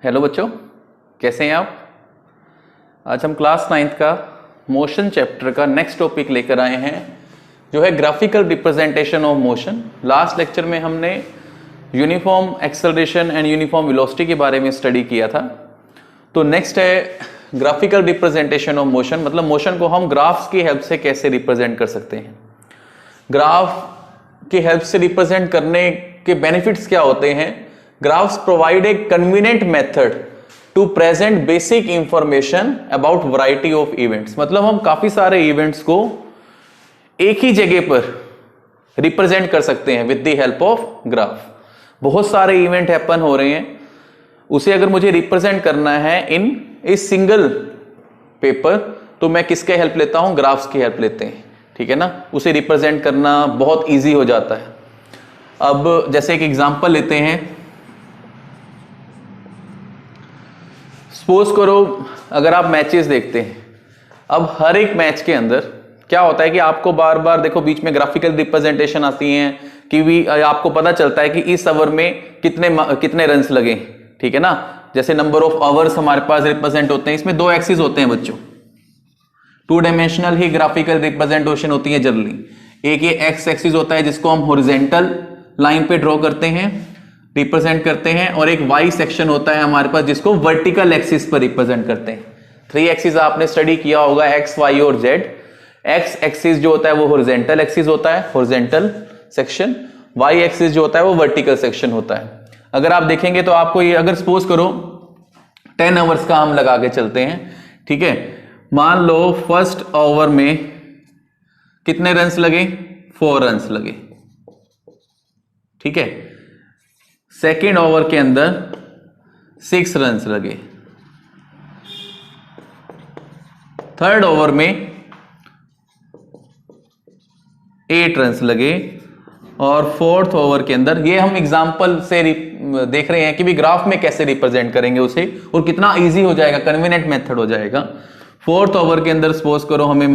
Hello बच्चों, कैसे हैं आप। आज हम क्लास 9th का मोशन चैप्टर का नेक्स्ट टॉपिक लेकर आए हैं जो है graphical representation of motion. Last lecture में हमने uniform acceleration and uniform velocity के बारे में स्टडी किया था। तो नेक्स्ट है ग्राफिकल रिप्रेजेंटेशन ऑफ मोशन, मतलब मोशन को हम ग्राफ्स की हेल्प से कैसे रिप्रेजेंट कर सकते हैं। ग्राफ की हेल्प से रिप्रेजेंट करने के बेनिफिट्स क्या होते हैं। Graphs provide a convenient method to present basic information about variety of events, मतलब हम काफी सारे इवेंट्स को एक ही जगह पर रिप्रेजेंट कर सकते हैं with the help of graph. बहुत सारे इवेंट हैपन हो रहे हैं, उसे अगर मुझे रिप्रेजेंट करना है इन ए सिंगल पेपर तो मैं किसके हेल्प लेता हूं, ग्राफ्स की हेल्प लेते हैं, ठीक है ना। उसे रिप्रेजेंट करना बहुत इजी हो जाता है। अब जैसे एक एग्जांपल लेते हैं, सपोज करो अगर आप मैचेस देखते हैं, अब हर एक मैच के अंदर क्या होता है कि आपको बार बार देखो बीच में ग्राफिकल रिप्रेजेंटेशन आती हैं कि भी आपको पता चलता है कि इस ओवर में कितने रन्स लगे, ठीक है ना। जैसे नंबर ऑफ आवर्स हमारे पास रिप्रेजेंट होते हैं, इसमें दो एक्सिस होते हैं बच्चों, टू डायमेंशनल ही ग्राफिकल रिप्रेजेंटेशन होती है जनरली। एक ये एक्स एक्सिस होता है जिसको हम हॉरिजॉन्टल लाइन पे ड्रॉ करते हैं, रिप्रेजेंट करते हैं, और एक वाई सेक्शन होता है हमारे पास जिसको वर्टिकल एक्सिस पर रिप्रेजेंट करते हैं। थ्री एक्सिस आपने स्टडी किया होगा, एक्स, वाई और जेड। एक्स एक्सिस जो होता है वो हॉरिजॉन्टल एक्सिस होता है, हॉरिजॉन्टल सेक्शन। वाई एक्सिस जो होता है वो वर्टिकल सेक्शन होता है। अगर आप देखेंगे तो आपको ये, अगर सपोज करो 10 आवर्स का हम लगा के चलते हैं, ठीक है। मान लो फर्स्ट ओवर में कितने रन्स लगे, 4 रन्स लगे, ठीक है। सेकेंड ओवर के अंदर 6 रन्स लगे, थर्ड ओवर में 8 रन्स लगे, और फोर्थ ओवर के अंदर, ये हम एग्जांपल से देख रहे हैं कि भी ग्राफ में कैसे रिप्रेजेंट करेंगे उसे और कितना इजी हो जाएगा, कन्वीनियंट मेथड हो जाएगा। फोर्थ ओवर के अंदर सपोज करो हमें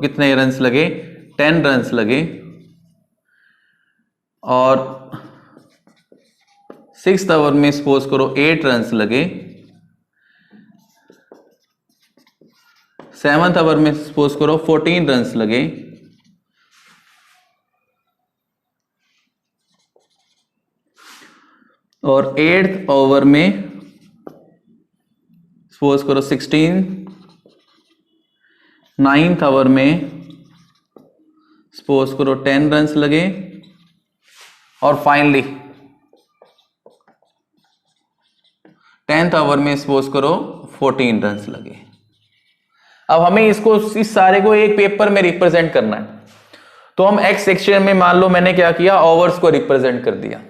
कितने रन्स लगे, 10 रन्स लगे, और सिक्स्थ ओवर में सपोज करो 8 रन्स लगे, सेवंथ ओवर में सपोज करो 14 रन्स लगे, और एट्थ ओवर में सपोज करो 16, नाइन्थ ओवर में सपोज करो 10 रन्स लगे, और फाइनली 10th ओवर में सपोज करो 14 रन्स लगे। अब हमें इसको, इस सारे को एक पेपर में रिप्रेजेंट करना है, तो हम एक्स सेक्शन में मान लो मैंने क्या किया, ओवर्स को रिप्रेजेंट कर दिया,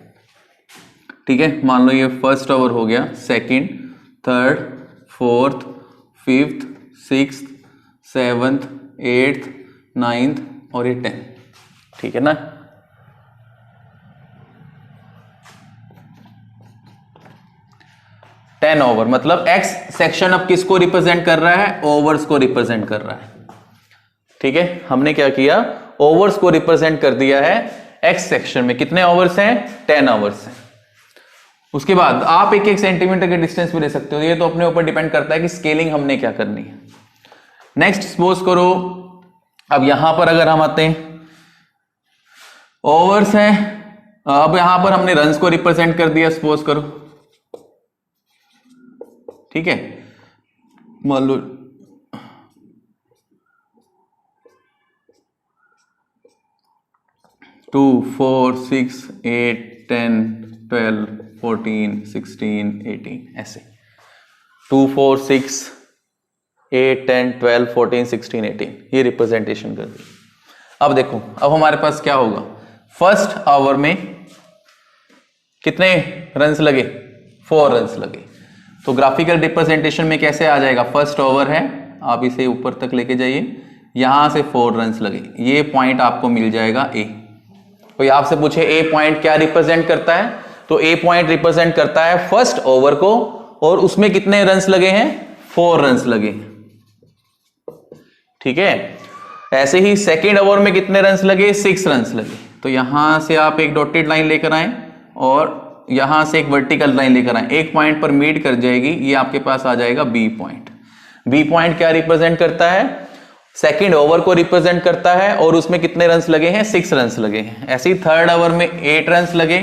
ठीक है। मान लो ये फर्स्ट ओवर हो गया, second, third, fourth, fifth, sixth, seventh, eighth, ninth और ये 10, ठीक है ना। टेन ओवर, मतलब एक्स सेक्शन अब किसको रिप्रेजेंट कर रहा है, ओवर्स को रिप्रेजेंट कर रहा है, ठीक है। हमने क्या किया, ओवर्स को रिप्रेजेंट कर दिया है एक्स सेक्शन में। कितने ओवर्स हैं, 10 ओवर्स हैं। उसके बाद आप 1-1 सेंटीमीटर के डिस्टेंस भी ले सकते हो, ये तो अपने ऊपर डिपेंड करता है कि स्केलिंग हमने क्या करनी है। नेक्स्ट सपोज करो, अब यहां पर अगर हम आते हैं, ओवर्स हैं, अब यहां पर हमने रन्स को रिप्रेजेंट कर दिया, सपोज करो, ठीक है। मान लो 2, 4, 6, 8, 10, 12, 14, 16, 18 ऐसे 2, 4, 6, 8, 10, 12, 14, 16, 18 ये रिप्रेजेंटेशन कर दी। अब देखो, अब हमारे पास क्या होगा, फर्स्ट ओवर में कितने रन्स लगे, 4 रन्स लगे। तो ग्राफिकल रिप्रेजेंटेशन में कैसे आ जाएगा, फर्स्ट ओवर है, आप इसे ऊपर तक लेके जाइए, यहां से 4 रन्स लगे, ये पॉइंट आपको मिल जाएगा ए। कोई आपसे पूछे ए पॉइंट क्या रिप्रेजेंट करता है, तो ए पॉइंट रिप्रेजेंट करता है फर्स्ट ओवर को, और उसमें कितने रन्स लगे हैं, 4 रन्स लगे, ठीक है। ऐसे ही सेकेंड ओवर में कितने रन्स लगे, 6 रन्स लगे। तो यहां से आप एक डॉटेड लाइन लेकर आए और यहां से एक वर्टिकल लाइन लेकर आए, एक पॉइंट पर मीट कर जाएगी, ये आपके पास आ जाएगा बी पॉइंट। बी पॉइंट क्या रिप्रेजेंट करता है? सेकंड ओवर को रिप्रेजेंट करता है, और उसमें कितने रन्स लगे हैं? 6 रन्स लगे हैं। ऐसे ही थर्ड ओवर में 8 रन्स लगे,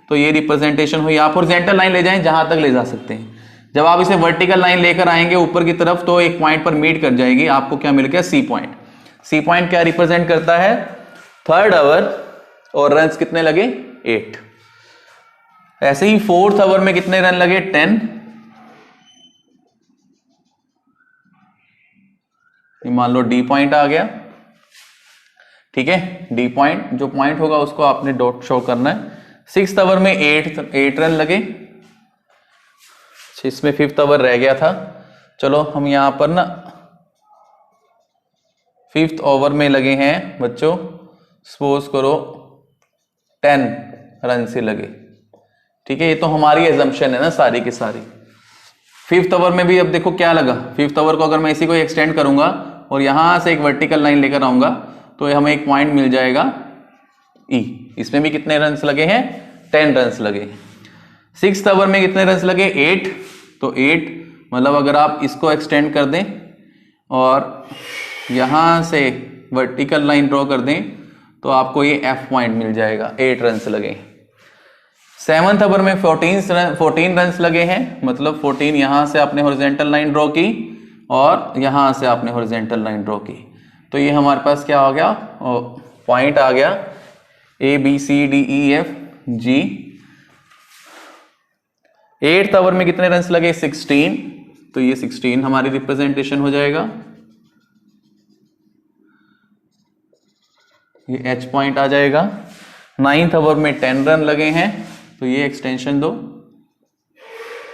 तो ये रिप्रेजेंटेशन हुई। आप हॉरिजॉन्टल लाइन ले जाएं, जहां तक ले जा सकते हैं। जब आप इसे वर्टिकल लाइन लेकर आएंगे ऊपर की तरफ, तो एक पॉइंट पर मीट कर जाएगी, आपको क्या मिल गया? C point. सी पॉइंट क्या रिप्रेजेंट करता है? थर्ड ओवर, और रन्स कितने लगे? 8। ऐसे ही फोर्थ ओवर में कितने रन लगे? 10। मान लो डी पॉइंट आ गया, ठीक है। डी पॉइंट, जो पॉइंट होगा उसको आपने डॉट शो करना है। 6th ओवर में 8 रन लगे, इसमें 5th ओवर रह गया था। चलो हम यहां पर ना 5th ओवर में लगे हैं बच्चों, सपोज करो 10 रन से लगे, ठीक है। ये तो हमारी एजम्पशन है ना सारी की सारी। 5th ओवर में भी अब देखो क्या लगा। 5th ओवर को अगर मैं इसी को एक्सटेंड करूंगा और यहां से एक वर्टिकल लाइन लेकर आऊंगा, तो हमें एक पॉइंट मिल जाएगा ई। इसमें भी कितने रन्स लगे हैं? 10 रन्स लगे। 6th ओवर में कितने रन्स लगे? 8। तो 8 मतलब अगर आप इसको एक्सटेंड कर दें और यहां से वर्टिकल लाइन ड्रॉ कर दें, तो आपको ये एफ पॉइंट मिल जाएगा। 8 रन्स लगे। 7th ओवर में 14 रन्स लगे हैं, मतलब 14 यहां से आपने हॉरिजॉन्टल लाइन ड्रॉ की और यहां से आपने हॉरिजॉन्टल लाइन ड्रॉ की, तो ये हमारे पास क्या हो गया? पॉइंट आ गया A B C D E F G. 8th over में कितने रन्स लगे? 16। तो ये 16 हमारी रिप्रेजेंटेशन हो जाएगा। ये एच पॉइंट आ जाएगा। 9th ओवर में 10 रन लगे हैं, तो ये एक्सटेंशन दो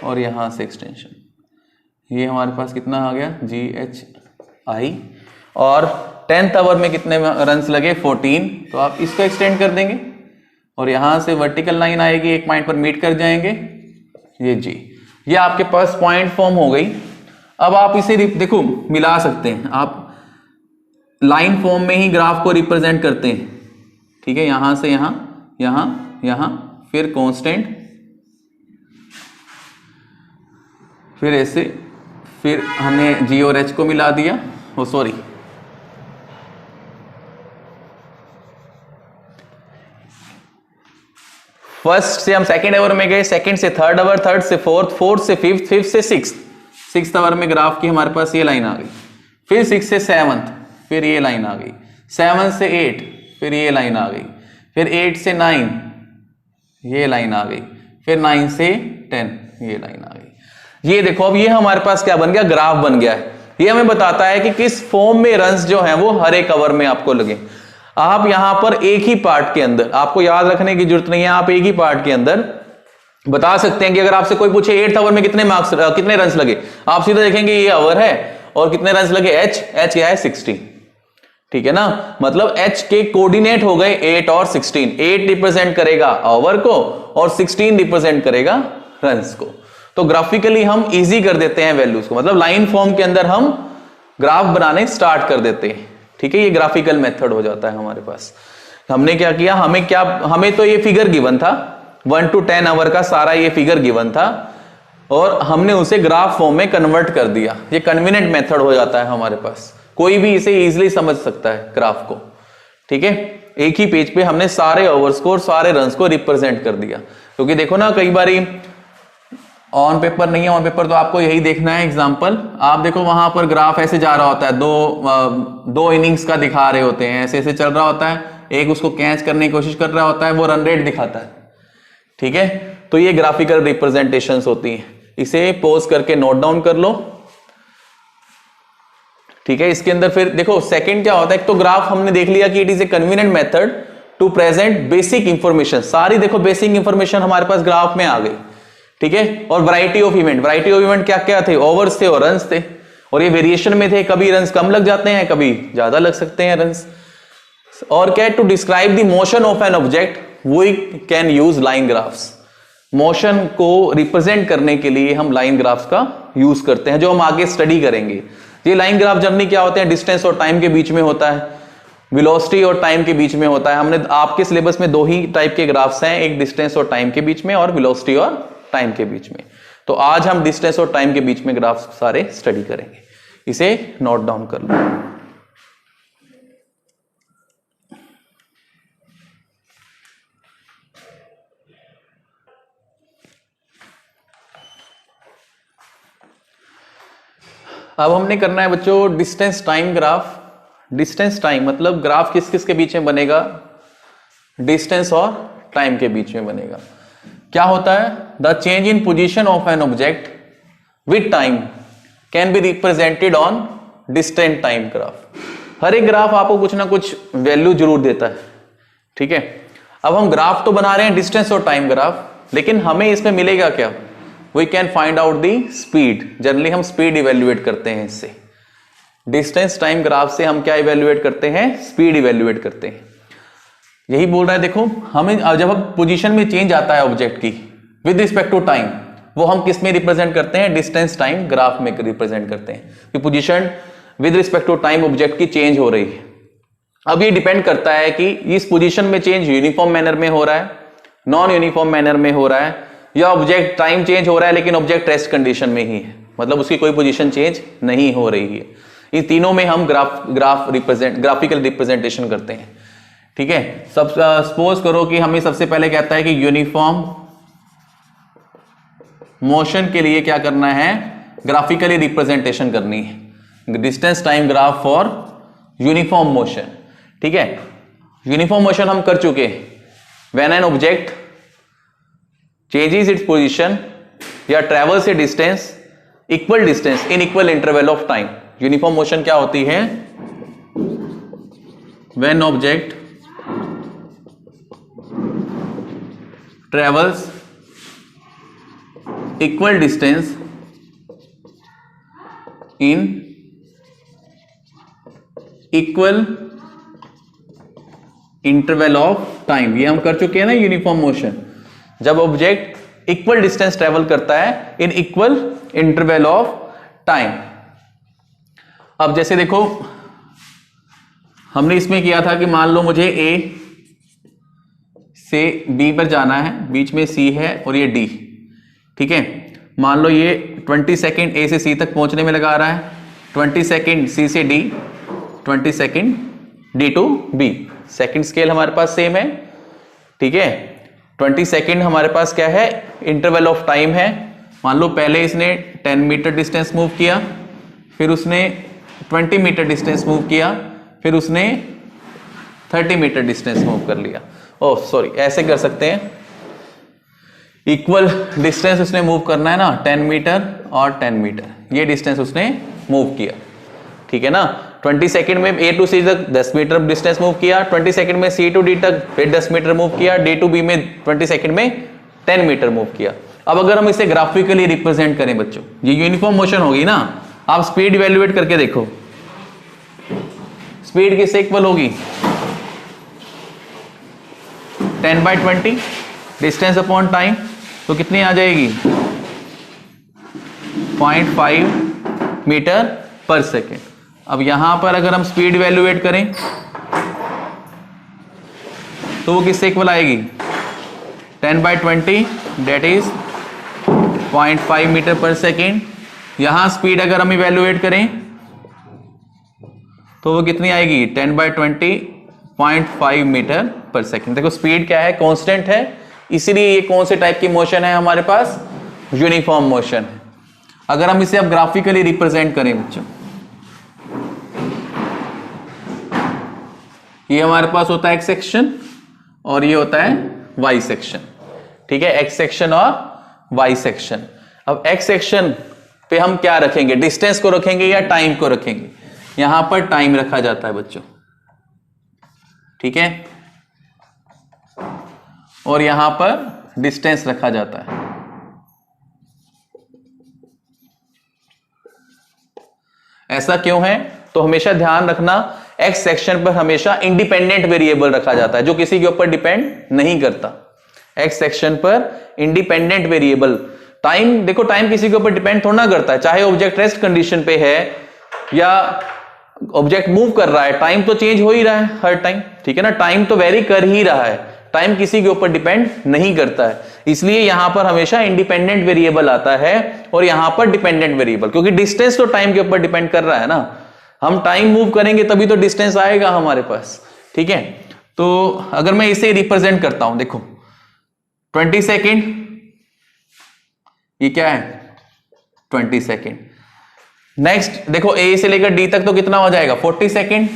और यहां से एक्सटेंशन, ये हमारे पास कितना आ गया? जी एच आई। और 10th ओवर में कितने रन्स लगे? 14। तो आप इसको एक्सटेंड कर देंगे और यहां से वर्टिकल लाइन आएगी, एक पॉइंट पर मीट कर जाएंगे, ये जी। ये आपके पास पॉइंट फॉर्म हो गई। अब आप इसे देखो मिला सकते हैं, आप लाइन फॉर्म में ही ग्राफ को रिप्रेजेंट करते हैं, ठीक है। यहां से यहां, यहां, यहां, फिर कांस्टेंट, फिर ऐसे, फिर हमने जी और एच को मिला दिया। ओ सॉरी, फर्स्ट से हम सेकंड ओवर में गए, सेकंड से थर्ड ओवर, थर्ड से फोर्थ, फोर्थ से फिफ्थ, फिफ्थ से सिक्स्थ। 6th ओवर में ग्राफ की हमारे पास ये लाइन आ गई। फिर 6 से 7th, फिर ये लाइन आ गई। 7 से 8, फिर ये लाइन आ गई। फिर 8 से 9, ये लाइन आ गई। फिर 9 से 10, ये लाइन आ गई। ये देखो, अब ये हमारे पास क्या बन गया? ग्राफ बन गया है। ये हमें बताता है कि किस फॉर्म में रन्स जो हैं वो हर एक ओवर में आपको लगे। आप यहां पर एक ही पार्ट के अंदर, आपको याद रखने की जरूरत नहीं है, आप एक ही पार्ट के अंदर बता सकते हैं कि अगर आपसे कोई पूछे 8th ओवर में कितने रन्स लगे, आप सीधा देखेंगे ये ओवर है और कितने रन्स लगे? एच क्या है? 16, ठीक है ना। मतलब एच के कोऑर्डिनेट हो गए 8 और 16। 8 रिप्रेजेंट करेगा ओवर को और 16 रिप्रेजेंट करेगा रन्स को। तो ग्राफिकली हम इजी कर देते हैं वैल्यूज को, मतलब लाइन फॉर्म के अंदर हम ग्राफ बनाने स्टार्ट कर देते हैं, ठीक है। ये ग्राफिकल मेथड हो जाता है हमारे पास। हमने क्या किया, हमें तो ये फिगर गिवन था 1 to 10 आवर का, सारा ये फिगर गिवन था और हमने उसे ग्राफ फॉर्म में कन्वर्ट कर दिया। ये कन्वीनियंट मेथड हो जाता है हमारे पास, कोई भी इसे इजीली समझ सकता है ग्राफ को, ठीक है। एक ही पेज पे हमने सारे ओवर्स को और सारे रन्स को रिप्रेजेंट कर दिया। क्योंकि देखो ना, कई बारी ऑन पेपर नहीं है, ऑन पेपर तो आपको यही देखना है एग्जांपल। आप देखो वहां पर ग्राफ ऐसे जा रहा होता है, दो इनिंग्स का दिखा रहे होते हैं, ऐसे ऐसे चल रहा होता है, एक उसको कैच करने की कोशिश कर रहा होता है, वो रन रेट दिखाता है, ठीक है। तो ये ग्राफिकल रिप्रेजेंटेशंस होती हैं। इसे पॉज करके नोट डाउन कर लो, ठीक है। इसके अंदर फिर देखो सेकंड क्या होता है, एक तो ग्राफ हमने देख लिया कि it is a convenient method to present basic information. सारी देखो बेसिक इंफॉर्मेशन हमारे पास ग्राफ में आ गई, ठीक है। और वैरायटी ऑफ इवेंट क्या क्या थे? ओवर्स थे और रन्स थे, और ये वेरिएशन में थे, कभी रन्स कम लग जाते हैं, कभी ज्यादा लग सकते हैं रन्स। और क्या, to describe the motion of an object we can use line graphs. Motion को रिप्रेजेंट करने के लिए हम लाइन ग्राफ्स का यूज करते हैं, जो हम आगे स्टडी करेंगे। ये लाइन ग्राफ जनरली क्या होते हैं? डिस्टेंस और टाइम के बीच में होता है, वेलोसिटी और टाइम के बीच में होता है। हमने आपके सिलेबस में 2 ही टाइप के ग्राफ्स हैं, एक डिस्टेंस और टाइम के बीच में और वेलोसिटी और टाइम के बीच में। तो आज हम डिस्टेंस और टाइम के बीच में ग्राफ्स सारे स्टडी करेंगे, इसे नोट डाउन कर लो। अब हमने करना है बच्चों distance time graph. Distance time मतलब ग्राफ किस किस के बीच में बनेगा, डिस्टेंस और टाइम के बीच में बनेगा। क्या होता है, the change in position of an object with time can be represented on distance time graph. हर एक ग्राफ आपको कुछ ना कुछ वैल्यू जरूर देता है, ठीक है। अब हम ग्राफ तो बना रहे हैं डिस्टेंस और टाइम ग्राफ, लेकिन हमें इसमें मिलेगा क्या, we can find out the speed. Generally हम स्पीड इवेल्युएट करते हैं इससे। डिस्टेंस टाइम ग्राफ से हम क्या इवेल्युएट करते हैं, स्पीड इवेल्युएट करते हैं। यही बोल रहा है, देखो हमें जब हम पोजीशन में चेंज आता है ऑब्जेक्ट की विद रिस्पेक्ट टू टाइम, वो हम किस में रिप्रेजेंट करते हैं, डिस्टेंस टाइम ग्राफ में रिप्रेजेंट करते हैं कि position with respect to time object की चेंज हो रही है। अब ये डिपेंड करता है कि इस पोजीशन में चेंज यूनिफॉर्म मैनर में हो रहा है, नॉन यूनिफॉर्म मैनर में हो रहा है, या ऑब्जेक्ट टाइम चेंज हो रहा है लेकिन ऑब्जेक्ट रेस्ट कंडीशन में ही है, मतलब उसकी कोई पोजीशन चेंज नहीं हो रही है। इन तीनों में हम ग्राफिकल रिप्रेजेंटेशन करते हैं, ठीक है। सब सपोज करो कि हमें सबसे पहले कहता है कि यूनिफॉर्म मोशन के लिए क्या करना है, ग्राफिकली रिप्रेजेंटेशन करनी है, distance time graph for uniform motion, ठीक है। यूनिफॉर्म मोशन हम कर चुके हैं, when an object changes its position या travels a distance equal distance in equal interval of time. Uniform motion क्या होती है, when object travels equal distance in equal interval of time. ये हम कर चुके हैं ना यूनिफॉर्म मोशन, जब ऑब्जेक्ट इक्वल डिस्टेंस ट्रेवल करता है in equal interval of time. अब जैसे देखो हमने इसमें किया था कि मान लो मुझे ए से बी पर जाना है, बीच में सी है और ये डी, ठीक है। मान लो ये 20 सेकेंड ए से सी तक पहुंचने में लगा रहा है, 20 सेकेंड सी से D, 20 second D to B. Second scale हमारे पास सेम है, ठीक है। 20 सेकेंड हमारे पास क्या है, इंटरवल ऑफ टाइम है। मान लो पहले इसने 10 मीटर डिस्टेंस मूव किया, फिर उसने 20 मीटर डिस्टेंस मूव किया, फिर उसने 30 मीटर डिस्टेंस मूव कर लिया। ओह सॉरी, ऐसे कर सकते हैं, इक्वल डिस्टेंस उसने मूव करना है ना, 10 मीटर और 10 मीटर, ये डिस्टेंस उसने मूव किया, ठीक है ना। 20 सेकंड में ए टू सी तक 10 मीटर डिस्टेंस मूव किया, 20 सेकंड में सी टू डी तक फिर 10 मीटर मूव किया, डी टू बी में 20 सेकंड में 10 मीटर मूव किया। अब अगर हम इसे ग्राफिकली रिप्रेजेंट करें बच्चों, ये यूनिफॉर्म मोशन होगी ना, आप स्पीड इवेल्युएट करके देखो, स्पीड किससे इक्वल होगी, 10/20 डिस्टेंस अपॉन टाइम, तो कितनी आ जाएगी, 0.5 मीटर पर सेकेंड। अब यहां पर अगर हम स्पीड इवेल्युएट करें तो वो किससे इक्वल आएगी, 10/20 डेट इज 0.5 मीटर पर सेकेंड। यहां स्पीड अगर हम इवेल्युएट करें तो वो कितनी आएगी, 10/20 0.5 मीटर पर सेकेंड। देखो स्पीड क्या है, कांस्टेंट है, इसीलिए ये कौन से टाइप की मोशन है हमारे पास, यूनिफॉर्म मोशन है। अगर हम इसे अब ग्राफिकली रिप्रेजेंट करें बच्चों, ये हमारे पास होता है एक्स सेक्शन और ये होता है वाई सेक्शन, ठीक है, एक्स सेक्शन और वाई सेक्शन। अब एक्स सेक्शन पे हम क्या रखेंगे, डिस्टेंस को रखेंगे या टाइम को रखेंगे, यहां पर टाइम रखा जाता है बच्चों, ठीक है, और यहां पर डिस्टेंस रखा जाता है। ऐसा क्यों है, तो हमेशा ध्यान रखना एक्स सेक्शन पर हमेशा इंडिपेंडेंट वेरिएबल रखा जाता है जो किसी के ऊपर डिपेंड नहीं करता। एक्स सेक्शन पर इंडिपेंडेंट वेरिएबल, टाइम देखो, टाइम किसी के ऊपर डिपेंड थोड़ा ना करता है, चाहे ऑब्जेक्ट रेस्ट कंडीशन पे है या ऑब्जेक्ट मूव कर रहा है, टाइम तो चेंज हो ही रहा है हर टाइम, ठीक है ना, टाइम तो वेरी कर ही रहा है, टाइम किसी के ऊपर डिपेंड नहीं करता है, इसलिए यहां पर हमेशा इंडिपेंडेंट वेरिएबल आता है और यहां पर डिपेंडेंट वेरिएबल, क्योंकि डिस्टेंस तो टाइम के ऊपर डिपेंड कर रहा है ना, हम टाइम मूव करेंगे तभी तो डिस्टेंस आएगा हमारे पास, ठीक है। तो अगर मैं इसे रिप्रेजेंट करता हूं, देखो 20 सेकेंड, ये क्या है 20 सेकेंड, नेक्स्ट देखो ए से लेकर डी तक तो कितना हो जाएगा 40 सेकेंड,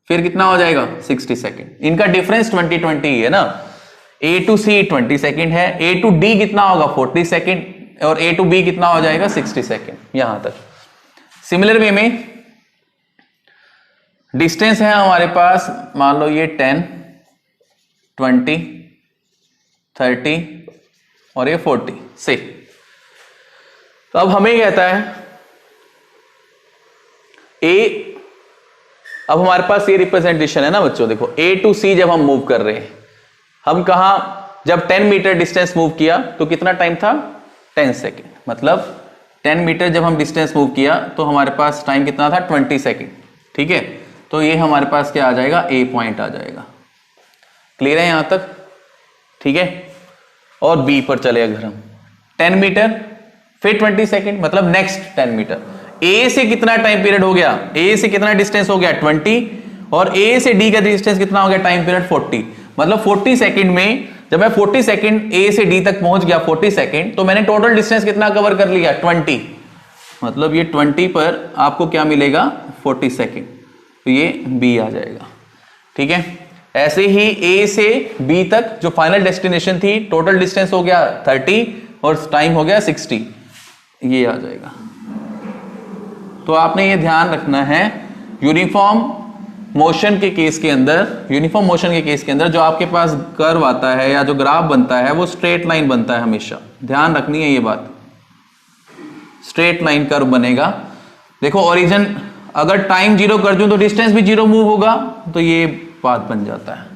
फिर कितना हो जाएगा 60 सेकेंड, इनका डिफरेंस 20-20 ही है ना, ए टू सी 20 सेकेंड है, ए टू डी कितना होगा 40 सेकेंड और ए टू बी कितना हो जाएगा 60 सेकेंड, यहां तक। सिमिलर वे में डिस्टेंस है हमारे पास, मान लो ये 10, 20, 30 और ये 40 से, तो अब हमें कहता है ए, अब हमारे पास ये रिप्रेजेंटेशन है ना बच्चों, देखो ए टू सी जब हम मूव कर रहे हैं, हम कहा जब 10 मीटर डिस्टेंस मूव किया तो कितना टाइम था 10 सेकेंड, मतलब 10 मीटर जब हम डिस्टेंस मूव किया तो हमारे पास टाइम कितना था 20 सेकेंड, ठीक है। तो ये हमारे पास क्या आ जाएगा, ए पॉइंट आ जाएगा, क्लियर है यहां तक, ठीक है। और बी पर चले अगर हम 10 मीटर फिर 20 सेकेंड, मतलब नेक्स्ट 10 मीटर, ए से कितना टाइम पीरियड हो गया, ए से कितना डिस्टेंस हो गया 20 और ए से डी का डिस्टेंस कितना हो गया टाइम पीरियड 40, मतलब 40 सेकंड में जब मैं 40 सेकंड ए से डी तक पहुंच गया 40 सेकंड, तो मैंने टोटल डिस्टेंस कितना कवर कर लिया 20, मतलब ये 20 पर आपको क्या मिलेगा 40 सेकंड, तो ये बी आ जाएगा, ठीक है। ऐसे ही ए से बी तक जो फाइनल डेस्टिनेशन थी, टोटल डिस्टेंस हो गया 30 और टाइम हो गया 60, ये आ जाएगा। तो आपने ये ध्यान रखना है यूनिफॉर्म मोशन के केस के अंदर, यूनिफॉर्म मोशन के केस के अंदर जो आपके पास कर्व आता है या जो ग्राफ बनता है वो स्ट्रेट लाइन बनता है हमेशा, ध्यान रखनी है ये बात, स्ट्रेट लाइन कर्व बनेगा। देखो ओरिजिन अगर टाइम 0 कर दूं तो डिस्टेंस भी 0 मूव होगा, तो ये बात बन जाता है,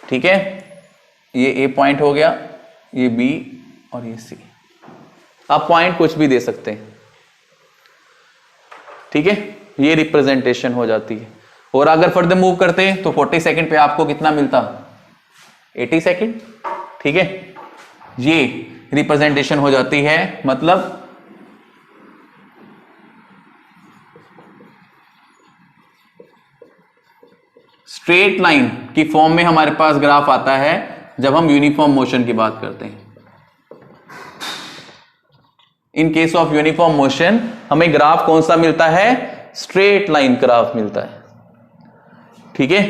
ठीक है। ये ए पॉइंट हो गया, ये बी और ये सी, आप पॉइंट कुछ भी दे सकते हैं, ठीक है, ये रिप्रेजेंटेशन हो जाती है। और अगर फर्दर मूव करते हैं तो 40 सेकंड पे आपको कितना मिलता 80 सेकंड, ठीक है, ये रिप्रेजेंटेशन हो जाती है, मतलब स्ट्रेट लाइन की फॉर्म में हमारे पास ग्राफ आता है जब हम यूनिफॉर्म मोशन की बात करते हैं। In case of uniform motion हमें ग्राफ कौन सा मिलता है, स्ट्रेट लाइन ग्राफ मिलता है, ठीक है।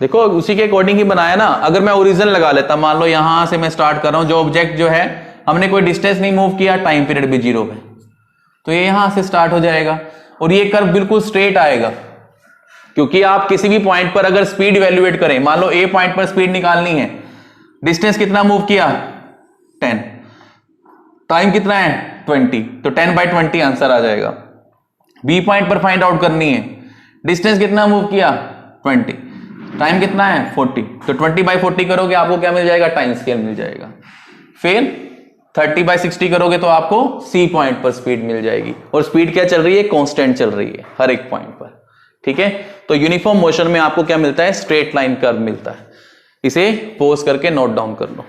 देखो उसी के अकॉर्डिंग ही बनाया ना, अगर मैं ओरिजिन लगा लेता, मान लो यहां से मैं स्टार्ट कर रहा हूं, जो ऑब्जेक्ट जो है हमने कोई डिस्टेंस नहीं मूव किया, टाइम पीरियड भी 0 है, तो ये यहां से स्टार्ट हो जाएगा और ये कर्व बिल्कुल स्ट्रेट आएगा, क्योंकि आप किसी भी पॉइंट पर अगर स्पीड इवेल्युएट करें, मान लो ए पॉइंट पर स्पीड निकालनी है, डिस्टेंस कितना मूव किया 10, टाइम कितना है 20, तो 10/20 आंसर आ जाएगा। बी पॉइंट पर फाइंड आउट करनी है, डिस्टेंस कितना मूव किया 20, टाइम कितना है 40, तो 20/40 करोगे आपको क्या मिल जाएगा, टाइम स्केल मिल जाएगा। फिर 30/60 करोगे तो आपको सी पॉइंट पर स्पीड मिल जाएगी, और स्पीड क्या चल रही है, कांस्टेंट चल रही है हर एक पॉइंट पर, ठीक है। तो यूनिफॉर्म मोशन में आपको क्या मिलता है, स्ट्रेट लाइन कर्व मिलता है। इसे पोज करके नोट डाउन कर लो।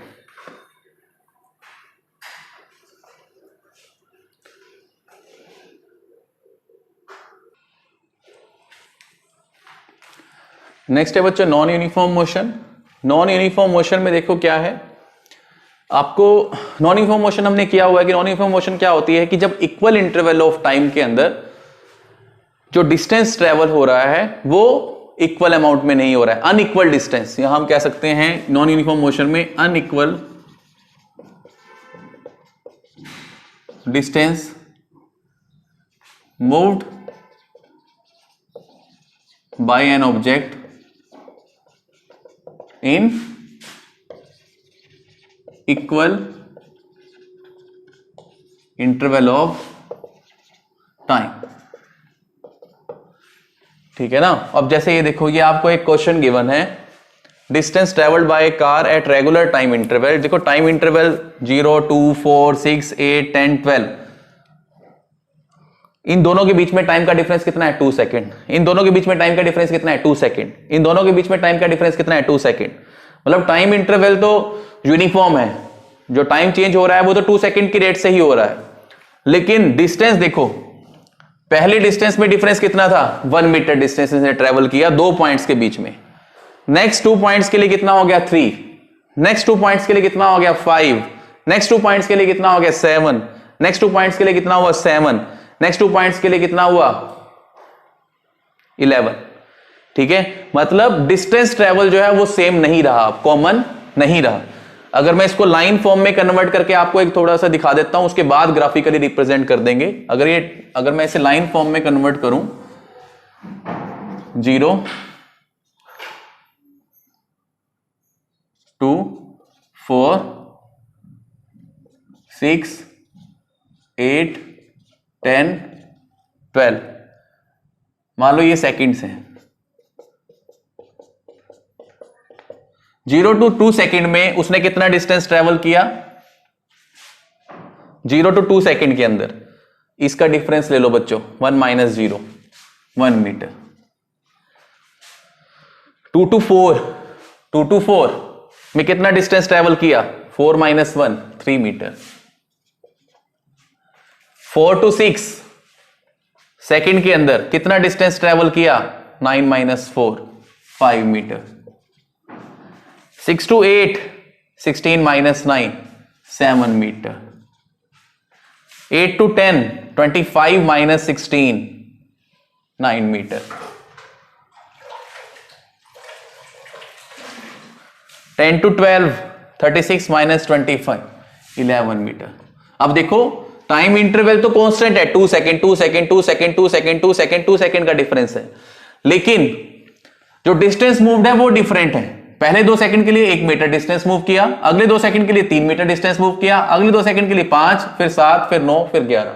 नेक्स्ट है बच्चों non uniform motion. Non uniform motion में देखो क्या है, आपको नॉन यूनिफॉर्म मोशन हमने किया हुआ है कि नॉन यूनिफॉर्म मोशन क्या होती है कि जब इक्वल इंटरवल ऑफ टाइम के अंदर जो डिस्टेंस ट्रेवल हो रहा है वो इक्वल अमाउंट में नहीं हो रहा है, अनइक्वल डिस्टेंस, यहां हम कह सकते हैं नॉन यूनिफॉर्म मोशन में unequal distance moved by an object in equal interval of time, ठीक है ना। अब जैसे ये देखो, ये आपको एक क्वेश्चन गिवन है, distance travelled by A car at regular time interval. देखो टाइम इंटरवल 0, 2, 4, 6, 8, 10, 12, इन दोनों के बीच में टाइम का डिफरेंस कितना है 2 सेकंड। इन दोनों के बीच में टाइम का डिफरेंस कितना है 2 सेकंड। इन दोनों के बीच में टाइम का डिफरेंस कितना है 2 सेकंड। मतलब टाइम इंटरवल तो यूनिफॉर्म है, जो टाइम चेंज हो रहा है वो तो 2 सेकंड की रेट से ही हो रहा है, लेकिन डिस्टेंस देखो, पहले डिस्टेंस में डिफरेंस कितना था 1 मीटर डिस्टेंस ने ट्रेवल किया 2 पॉइंट्स के बीच में। नेक्स्ट 2 पॉइंट्स के लिए कितना हो गया 3, नेक्स्ट 2 पॉइंट्स के लिए कितना हो गया 5, नेक्स्ट 2 पॉइंट्स के लिए कितना हो गया 7, नेक्स्ट 2 पॉइंट्स के लिए कितना हुआ 7, नेक्स्ट 2 पॉइंट्स के लिए कितना हुआ 11। ठीक है, मतलब डिस्टेंस ट्रेवल जो है वो सेम नहीं रहा, कॉमन नहीं रहा। अगर मैं इसको लाइन फॉर्म में कन्वर्ट करके आपको एक थोड़ा सा दिखा देता हूं, उसके बाद ग्राफिकली रिप्रेजेंट कर देंगे। अगर मैं इसे लाइन फॉर्म में कन्वर्ट करूं, 0 2 4 6 8 10 12, मान लो ये सेकंड्स हैं। 0 to 2 सेकंड में उसने कितना डिस्टेंस ट्रेवल किया, 0 to 2 सेकंड के अंदर इसका डिफरेंस ले लो बच्चों, 1 - 0 1 मीटर। 2 to 4 में कितना डिस्टेंस ट्रेवल किया 4 - 1 3 मीटर। 4 to 6 सेकंड के अंदर कितना डिस्टेंस ट्रेवल किया 9 - 4 5 metre. 6 to 8 16 - 9 7 metre. 8 to 10 25 - 16 9 metre. 10 to 12 36 - 25 11 metre. अब देखो टाइम इंटरवल तो कांस्टेंट है, 2 second 2 second 2 second 2 second 2 second 2 second का डिफरेंस है, लेकिन जो डिस्टेंस मूव्ड है वो डिफरेंट है। पहले 2 सेकंड के लिए 1 मीटर डिस्टेंस मूव किया, अगले 2 सेकंड के लिए 3 मीटर डिस्टेंस मूव किया, अगले 2 सेकंड के लिए 5, फिर 7, फिर 9, फिर 11।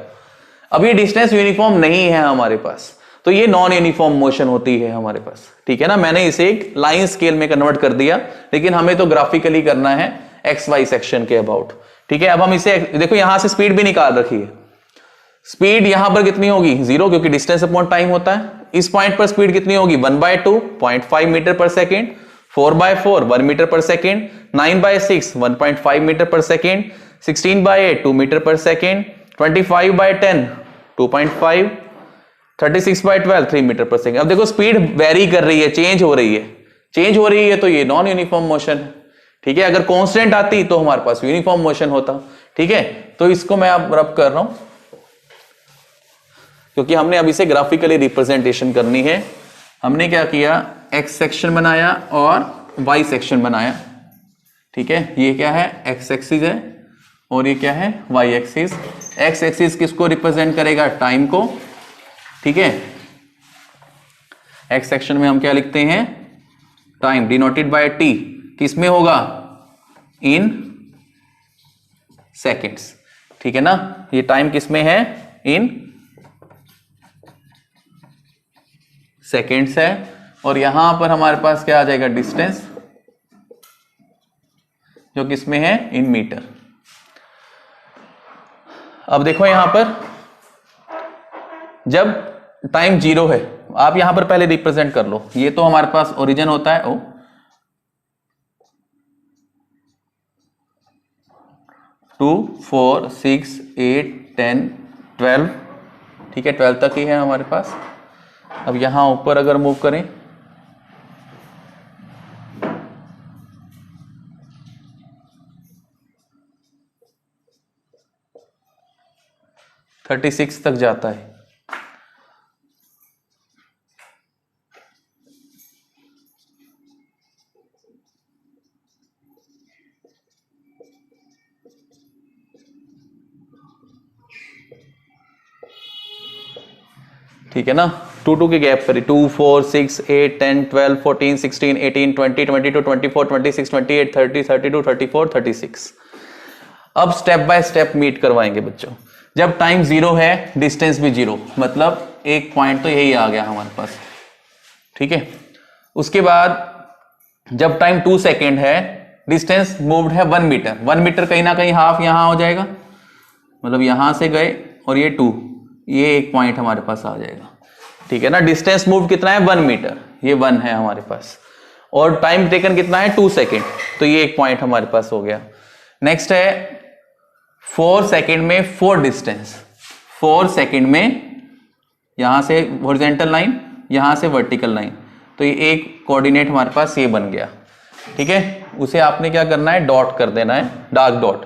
अब ये डिस्टेंस यूनिफॉर्म नहीं है हमारे पास, तो ये नॉन यूनिफॉर्म मोशन होती है हमारे पास। ठीक है ना, मैंने इसे एक लाइन स्केल में कन्वर्ट कर दिया, लेकिन हमें तो ग्राफिकली करना है एक्स वाई सेक्शन के अबाउट। ठीक है, अब हम इसे देखो, यहां से स्पीड भी निकाल रखी है। स्पीड यहां पर कितनी होगी 0, क्योंकि डिस्टेंस अपॉन टाइम होता है। इस पॉइंट पर स्पीड कितनी होगी 1/2 0.5 मीटर पर सेकेंड, 4/4 1 मीटर पर सेकेंड, 9/6 1.5 मीटर पर सेकेंड, 16/8 2 मीटर पर सेकेंड, 25/10 2.5, 36/12 3 मीटर पर सेकेंड। अब देखो स्पीड वेरी कर रही है, चेंज हो रही है, चेंज हो रही है, तो ये नॉन यूनिफॉर्म मोशन है। ठीक है, अगर कांस्टेंट आती तो हमारे पास यूनिफॉर्म मोशन होता। ठीक है, तो इसको मैं अब रब कर रहा हूं, क्योंकि हमने अब इसे ग्राफिकली रिप्रेजेंटेशन करनी है। हमने क्या किया, एक्स सेक्शन बनाया और वाई सेक्शन बनाया। ठीक है, ये क्या है एक्स एक्सिस है और ये क्या है वाई एक्सिस। एक्स एक्सिस किसको रिप्रेजेंट करेगा, टाइम को। ठीक है, एक्स सेक्शन में हम क्या लिखते हैं, टाइम डिनोटेड बाय टी, किसमें होगा इन सेकेंड्स। ठीक है ना, ये टाइम किसमें है इन सेकेंड्स है, और यहां पर हमारे पास क्या आ जाएगा डिस्टेंस, जो किसमें है इन मीटर। अब देखो यहां पर जब टाइम 0 है, आप यहां पर पहले रिप्रेजेंट कर लो, ये तो हमारे पास ओरिजिन होता है ओ, 2 4 6 8 10 12। ठीक है, 12 तक ही है हमारे पास। अब यहां ऊपर अगर मूव करें, थर्टी 36 तक जाता है। ठीक है ना, 2 के गैप पर 2 4 6 8 10 12 14 16 18 20 22 24 26 28 30 32 34 36। अब स्टेप बाय स्टेप मीट करवाएंगे बच्चों। जब टाइम 0 है, डिस्टेंस भी 0, मतलब एक पॉइंट तो यही आ गया हमारे पास। ठीक है, उसके बाद जब टाइम 2 सेकेंड है, डिस्टेंस मूव्ड है 1 मीटर। 1 मीटर कहीं ना कहीं हाफ यहां हो जाएगा, मतलब यहां से गए और ये 2, ये एक पॉइंट हमारे पास आ जाएगा, ठीक है ना। डिस्टेंस मूव कितना है 1 मीटर, ये 1 है हमारे पास, और टाइम टेकन कितना है 2 सेकेंड, तो ये एक पॉइंट हमारे पास हो गया। नेक्स्ट है 4 सेकेंड में 4 डिस्टेंस, 4 सेकेंड में यहां से हॉरिजॉन्टल लाइन, यहां से वर्टिकल लाइन, तो ये एक कोऑर्डिनेट हमारे पास ये बन गया, ठीक है। उसे आपने क्या करना है, डॉट कर देना है, डार्क डॉट।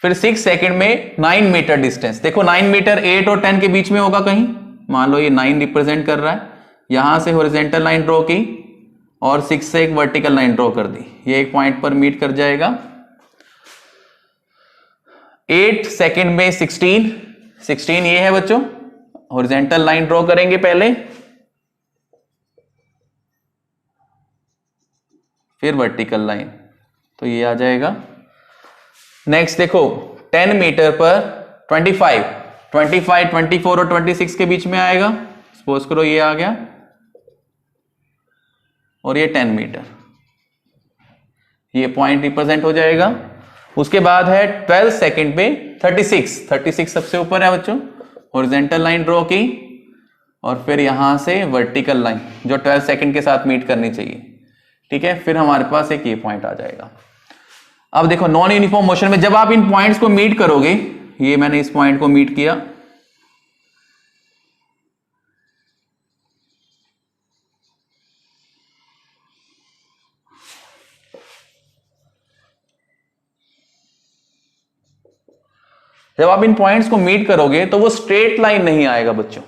फिर 6 सेकेंड में 9 मीटर डिस्टेंस, देखो 9 मीटर 8 और 10 के बीच में होगा कहीं, मान लो ये 9 रिप्रेजेंट कर रहा है, यहां से हॉरिजॉन्टल लाइन ड्रॉ की और 6 से एक वर्टिकल लाइन ड्रॉ कर दी, ये एक पॉइंट पर मीट कर जाएगा। 8 सेकेंड में 16 ये है बच्चों, हॉरिजॉन्टल लाइन ड्रॉ करेंगे पहले, फिर वर्टिकल लाइन, तो ये आ जाएगा। नेक्स्ट देखो 10 मीटर पर 25, 24 और 26 के बीच में आएगा, सपोज करो ये आ गया, और ये 10 मीटर, ये पॉइंट रिप्रेजेंट हो जाएगा। उसके बाद है 12 सेकेंड पे 36 सबसे ऊपर है बच्चों, हॉरिजॉन्टल लाइन ड्रॉ की और फिर यहां से वर्टिकल लाइन जो 12 सेकेंड के साथ मीट करनी चाहिए, ठीक है। फिर हमारे पास एक ये पॉइंट आ जाएगा। अब देखो नॉन यूनिफॉर्म मोशन में जब आप इन पॉइंट्स को मीट करोगे, ये मैंने इस पॉइंट को मीट किया, जब आप इन पॉइंट्स को मीट करोगे तो वो स्ट्रेट लाइन नहीं आएगा बच्चों,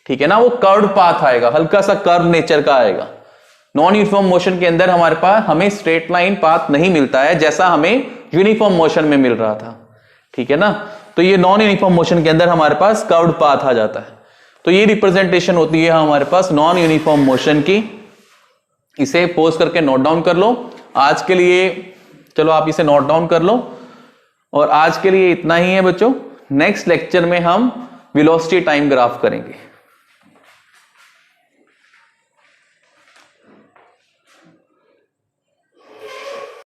ठीक है ना, वो कर्व्ड पाथ आएगा, हल्का सा कर्व नेचर का आएगा। नॉन यूनिफॉर्म मोशन के अंदर हमारे पास हमें स्ट्रेट लाइन पाथ नहीं मिलता है जैसा हमें यूनिफॉर्म मोशन में मिल रहा था, ठीक है ना। तो ये नॉन यूनिफॉर्म मोशन के अंदर हमारे पास कर्व्ड पाथ आ जाता है, तो ये रिप्रेजेंटेशन होती है हमारे पास नॉन यूनिफॉर्म मोशन की। इसे पोज करके नोट डाउन कर लो आज के लिए, चलो आप इसे नोट डाउन कर लो, और आज के लिए इतना ही है बच्चों। नेक्स्ट लेक्चर में हम वेलोसिटी टाइम ग्राफ करेंगे।